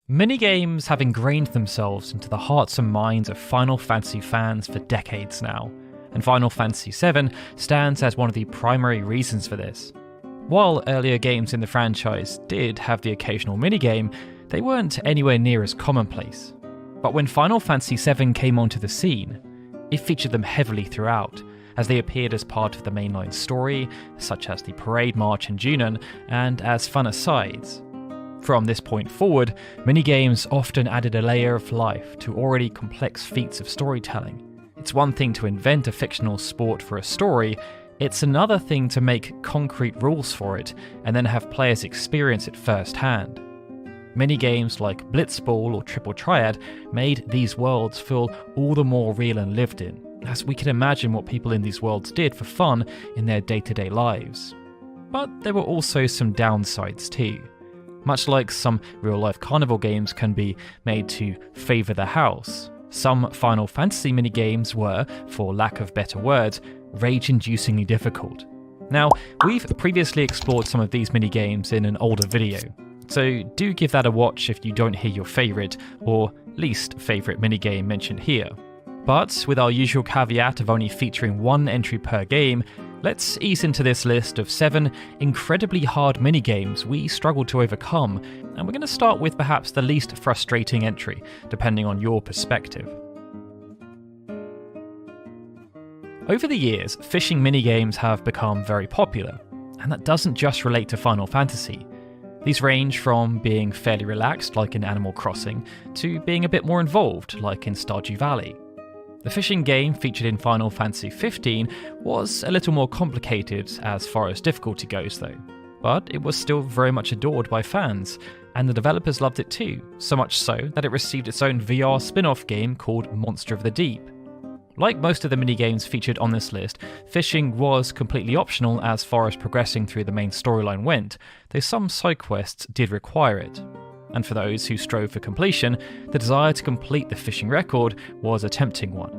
Minigames have ingrained themselves into the hearts and minds of Final Fantasy fans for decades now, and Final Fantasy VII stands as one of the primary reasons for this. While earlier games in the franchise did have the occasional minigame, they weren't anywhere near as commonplace. But when Final Fantasy VII came onto the scene, it featured them heavily throughout, as they appeared as part of the mainline story, such as the Parade March in Junon, and as fun asides. From this point forward, minigames often added a layer of life to already complex feats of storytelling. It's one thing to invent a fictional sport for a story, it's another thing to make concrete rules for it and then have players experience it firsthand. Minigames like Blitzball or Triple Triad made these worlds feel all the more real and lived in, as we can imagine what people in these worlds did for fun in their day-to-day lives. But there were also some downsides too. Much like some real-life carnival games can be made to favour the house, some Final Fantasy minigames were, for lack of better words, rage-inducingly difficult. Now, we've previously explored some of these minigames in an older video, so do give that a watch if you don't hear your favourite or least favourite minigame mentioned here. But with our usual caveat of only featuring one entry per game, let's ease into this list of 7 incredibly hard minigames we struggled to overcome, and we're going to start with perhaps the least frustrating entry, depending on your perspective. Over the years, fishing minigames have become very popular, and that doesn't just relate to Final Fantasy. These range from being fairly relaxed, like in Animal Crossing, to being a bit more involved, like in Stardew Valley. The fishing game featured in Final Fantasy XV was a little more complicated as far as difficulty goes though, but it was still very much adored by fans, and the developers loved it too, so much so that it received its own VR spin-off game called Monster of the Deep. Like most of the minigames featured on this list, fishing was completely optional as far as progressing through the main storyline went, though some side quests did require it. And for those who strove for completion, the desire to complete the fishing record was a tempting one.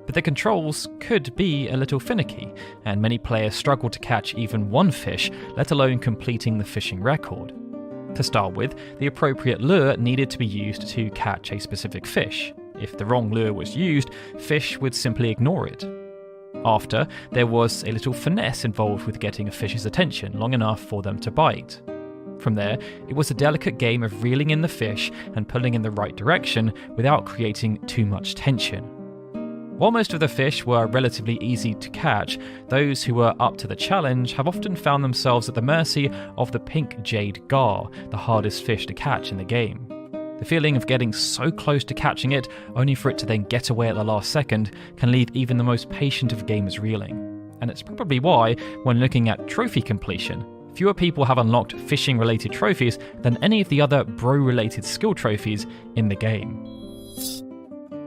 But the controls could be a little finicky, and many players struggled to catch even one fish, let alone completing the fishing record. To start with, the appropriate lure needed to be used to catch a specific fish. If the wrong lure was used, fish would simply ignore it. After, there was a little finesse involved with getting a fish's attention long enough for them to bite. From there, it was a delicate game of reeling in the fish and pulling in the right direction without creating too much tension. While most of the fish were relatively easy to catch, those who were up to the challenge have often found themselves at the mercy of the pink jade gar, the hardest fish to catch in the game. The feeling of getting so close to catching it, only for it to then get away at the last second, can leave even the most patient of gamers reeling. And it's probably why, when looking at trophy completion, fewer people have unlocked fishing-related trophies than any of the other bro-related skill trophies in the game.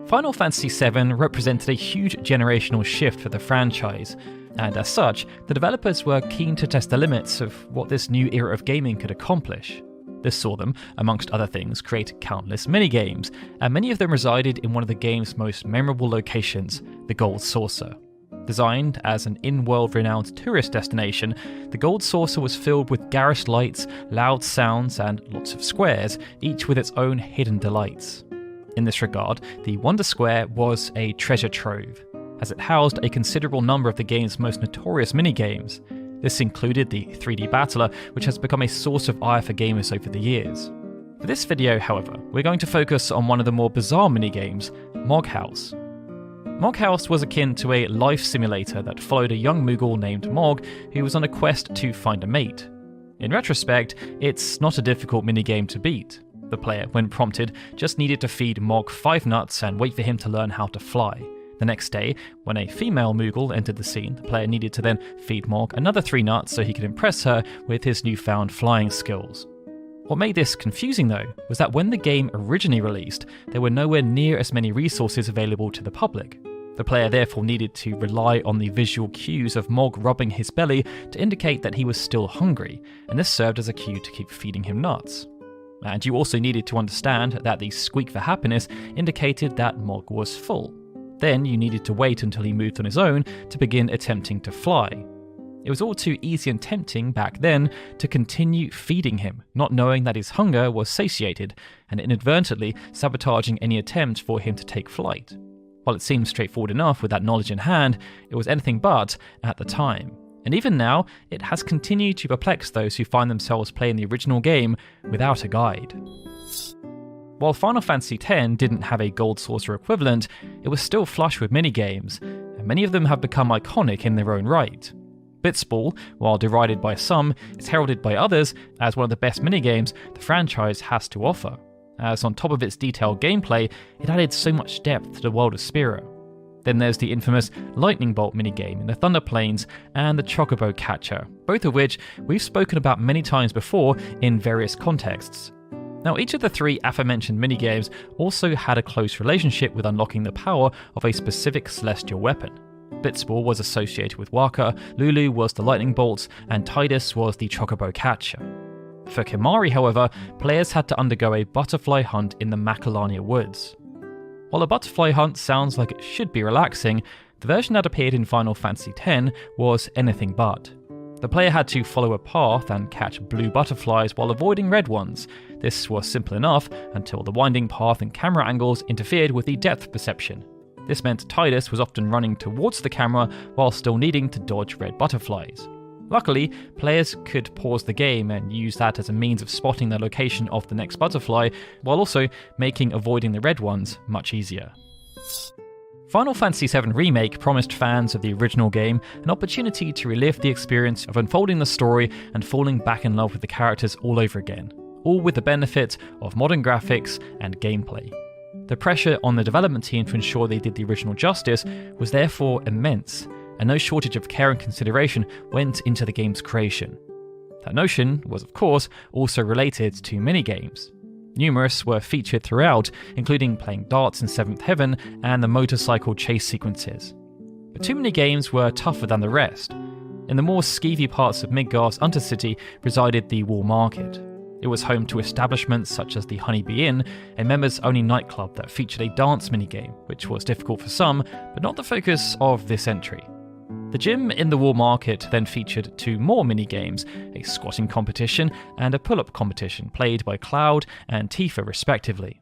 Final Fantasy VII represented a huge generational shift for the franchise, and as such, the developers were keen to test the limits of what this new era of gaming could accomplish. This saw them, amongst other things, create countless minigames, and many of them resided in one of the game's most memorable locations, the Gold Saucer. Designed as an in-world renowned tourist destination, the Gold Saucer was filled with garish lights, loud sounds, and lots of squares, each with its own hidden delights. In this regard, the Wonder Square was a treasure trove, as it housed a considerable number of the game's most notorious minigames. This included the 3D Battler, which has become a source of ire for gamers over the years. For this video, however, we're going to focus on one of the more bizarre minigames, Moghouse. Moghouse was akin to a life simulator that followed a young Moogle named Mog who was on a quest to find a mate. In retrospect, it's not a difficult minigame to beat. The player, when prompted, just needed to feed Mog 5 nuts and wait for him to learn how to fly. The next day, when a female Moogle entered the scene, the player needed to then feed Mog another 3 nuts so he could impress her with his newfound flying skills. What made this confusing though, was that when the game originally released, there were nowhere near as many resources available to the public. The player therefore needed to rely on the visual cues of Mog rubbing his belly to indicate that he was still hungry, and this served as a cue to keep feeding him nuts. And you also needed to understand that the squeak for happiness indicated that Mog was full. Then you needed to wait until he moved on his own to begin attempting to fly. It was all too easy and tempting back then to continue feeding him, not knowing that his hunger was satiated, and inadvertently sabotaging any attempt for him to take flight. While it seemed straightforward enough with that knowledge in hand, it was anything but at the time. And even now, it has continued to perplex those who find themselves playing the original game without a guide. While Final Fantasy X didn't have a Gold Saucer equivalent, it was still flush with minigames, and many of them have become iconic in their own right. Blitzball, while derided by some, is heralded by others as one of the best minigames the franchise has to offer, as on top of its detailed gameplay, it added so much depth to the world of Spyro. Then there's the infamous Lightning Bolt minigame in the Thunder Plains and the Chocobo Catcher, both of which we've spoken about many times before in various contexts. Now, each of the three aforementioned minigames also had a close relationship with unlocking the power of a specific celestial weapon. Blitzball was associated with Waka, Lulu was the Lightning Bolts, and Tidus was the Chocobo Catcher. For Kimahri, however, players had to undergo a butterfly hunt in the Macalania Woods. While a butterfly hunt sounds like it should be relaxing, the version that appeared in Final Fantasy X was anything but. The player had to follow a path and catch blue butterflies while avoiding red ones. This was simple enough until the winding path and camera angles interfered with the depth perception. This meant Tidus was often running towards the camera while still needing to dodge red butterflies. Luckily, players could pause the game and use that as a means of spotting the location of the next butterfly, while also making avoiding the red ones much easier. Final Fantasy VII Remake promised fans of the original game an opportunity to relive the experience of unfolding the story and falling back in love with the characters all over again, all with the benefit of modern graphics and gameplay. The pressure on the development team to ensure they did the original justice was therefore immense, and no shortage of care and consideration went into the game's creation. That notion was, of course, also related to minigames. Numerous were featured throughout, including playing darts in Seventh Heaven and the motorcycle chase sequences. But too many games were tougher than the rest. In the more skeevy parts of Midgar's Undercity resided the Wall Market. It was home to establishments such as the Honeybee Inn, a members-only nightclub that featured a dance minigame, which was difficult for some, but not the focus of this entry. The gym in the Wall Market then featured two more minigames, a squatting competition and a pull-up competition played by Cloud and Tifa respectively.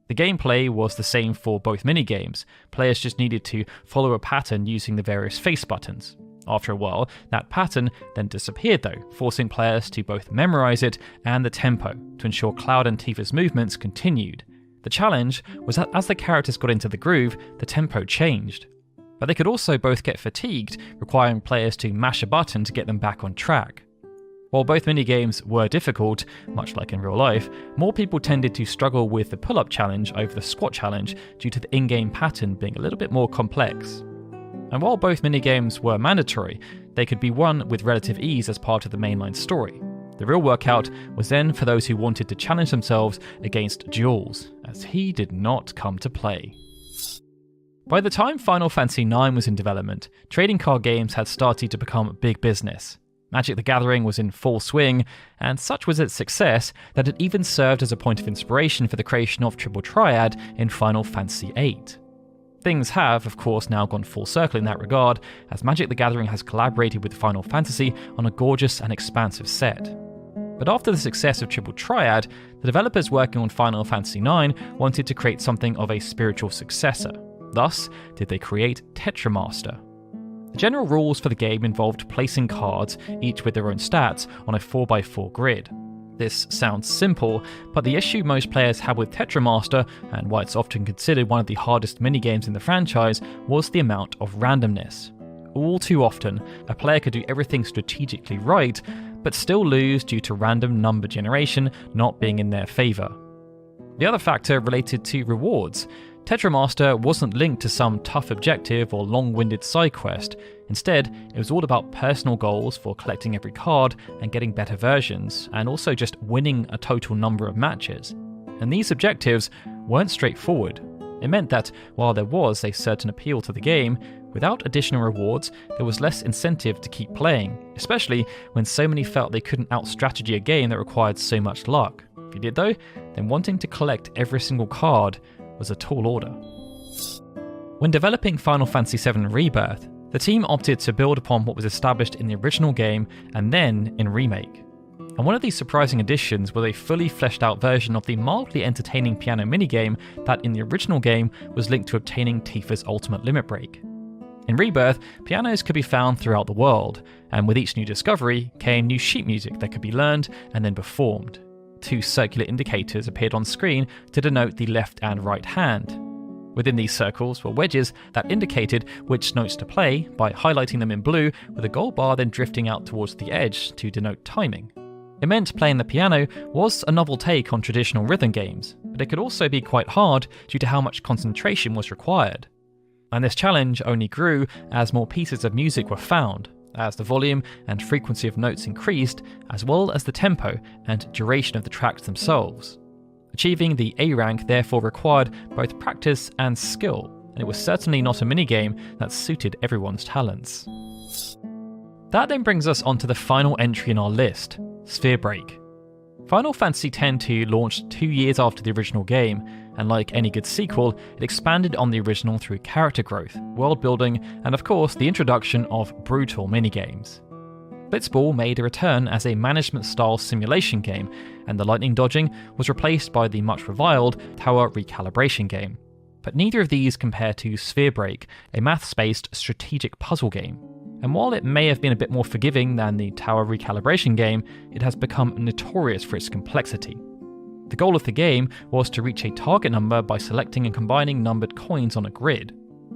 The gameplay was the same for both minigames, players just needed to follow a pattern using the various face buttons. After a while, that pattern then disappeared though, forcing players to both memorize it and the tempo to ensure Cloud and Tifa's movements continued. The challenge was that as the characters got into the groove, the tempo changed. But they could also both get fatigued, requiring players to mash a button to get them back on track. While both minigames were difficult, much like in real life, more people tended to struggle with the pull-up challenge over the squat challenge due to the in-game pattern being a little bit more complex. And while both minigames were mandatory, they could be won with relative ease as part of the mainline story. The real workout was then for those who wanted to challenge themselves against Jules, as he did not come to play. By the time Final Fantasy IX was in development, trading card games had started to become big business. Magic the Gathering was in full swing, and such was its success that it even served as a point of inspiration for the creation of Triple Triad in Final Fantasy VIII. Things have, of course, now gone full circle in that regard, as Magic the Gathering has collaborated with Final Fantasy on a gorgeous and expansive set. But after the success of Triple Triad, the developers working on Final Fantasy IX wanted to create something of a spiritual successor. Thus, did they create Tetramaster. The general rules for the game involved placing cards, each with their own stats, on a 4x4 grid. This sounds simple, but the issue most players had with Tetramaster, and why it's often considered one of the hardest minigames in the franchise, was the amount of randomness. All too often, a player could do everything strategically right, but still lose due to random number generation not being in their favour. The other factor related to rewards. Tetramaster wasn't linked to some tough objective or long-winded side quest. Instead, it was all about personal goals for collecting every card and getting better versions, and also just winning a total number of matches. And these objectives weren't straightforward. It meant that while there was a certain appeal to the game, without additional rewards, there was less incentive to keep playing, especially when so many felt they couldn't out-strategy a game that required so much luck. If you did though, then wanting to collect every single card was a tall order. When developing Final Fantasy VII Rebirth, The team opted to build upon what was established in the original game and then in Remake. And one of these surprising additions was a fully fleshed out version of the mildly entertaining piano minigame that in the original game was linked to obtaining Tifa's ultimate limit break. In Rebirth, pianos could be found throughout the world, and with each new discovery came new sheet music that could be learned and then performed. 2 circular indicators appeared on screen to denote the left and right hand. Within these circles were wedges that indicated which notes to play by highlighting them in blue, with a gold bar then drifting out towards the edge to denote timing. It meant playing the piano was a novel take on traditional rhythm games, but it could also be quite hard due to how much concentration was required. And this challenge only grew as more pieces of music were found, as the volume and frequency of notes increased, as well as the tempo and duration of the tracks themselves. Achieving the A rank therefore required both practice and skill, and it was certainly not a minigame that suited everyone's talents. That then brings us onto the final entry in our list, Sphere Break. Final Fantasy X-2 launched 2 years after the original game, and like any good sequel, it expanded on the original through character growth, world building, and of course the introduction of brutal minigames. Blitzball made a return as a management-style simulation game, and the lightning dodging was replaced by the much reviled tower recalibration game. But neither of these compare to Sphere Break, a maths-based strategic puzzle game. And while it may have been a bit more forgiving than the tower recalibration game, it has become notorious for its complexity. The goal of the game was to reach a target number by selecting and combining numbered coins on a grid.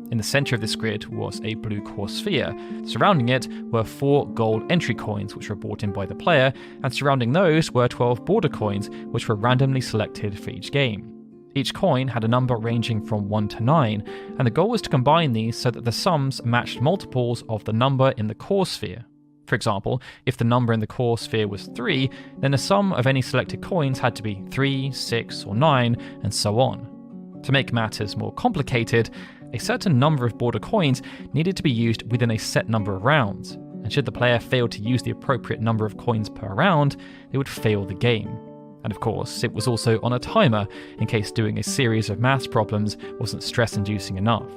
In the centre of this grid was a blue core sphere. Surrounding it were 4 gold entry coins, which were brought in by the player, and surrounding those were 12 border coins, which were randomly selected for each game. Each coin had a number ranging from 1 to 9, and the goal was to combine these so that the sums matched multiples of the number in the core sphere. For example, if the number in the core sphere was 3, then the sum of any selected coins had to be 3, 6, or 9, and so on. To make matters more complicated, a certain number of border coins needed to be used within a set number of rounds, and should the player fail to use the appropriate number of coins per round, they would fail the game. And of course, it was also on a timer, in case doing a series of maths problems wasn't stress-inducing enough.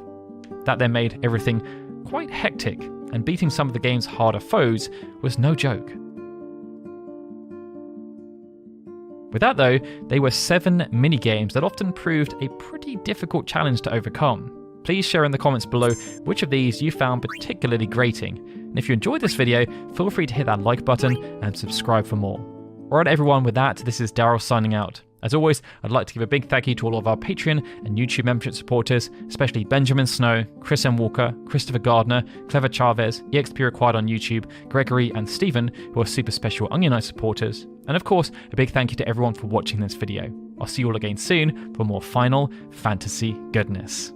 That then made everything quite hectic, and beating some of the game's harder foes was no joke. With that though, they were 7 mini-games that often proved a pretty difficult challenge to overcome. Please share in the comments below which of these you found particularly grating, and if you enjoyed this video, feel free to hit that like button and subscribe for more. Alright everyone, with that, this is Daryl signing out. As always, I'd like to give a big thank you to all of our Patreon and YouTube membership supporters, especially Benjamin Snow, Chris M. Walker, Christopher Gardner, Clever Chavez, EXP Required on YouTube, Gregory and Stephen, who are super special Onion Knight supporters, and of course, a big thank you to everyone for watching this video. I'll see you all again soon for more Final Fantasy goodness.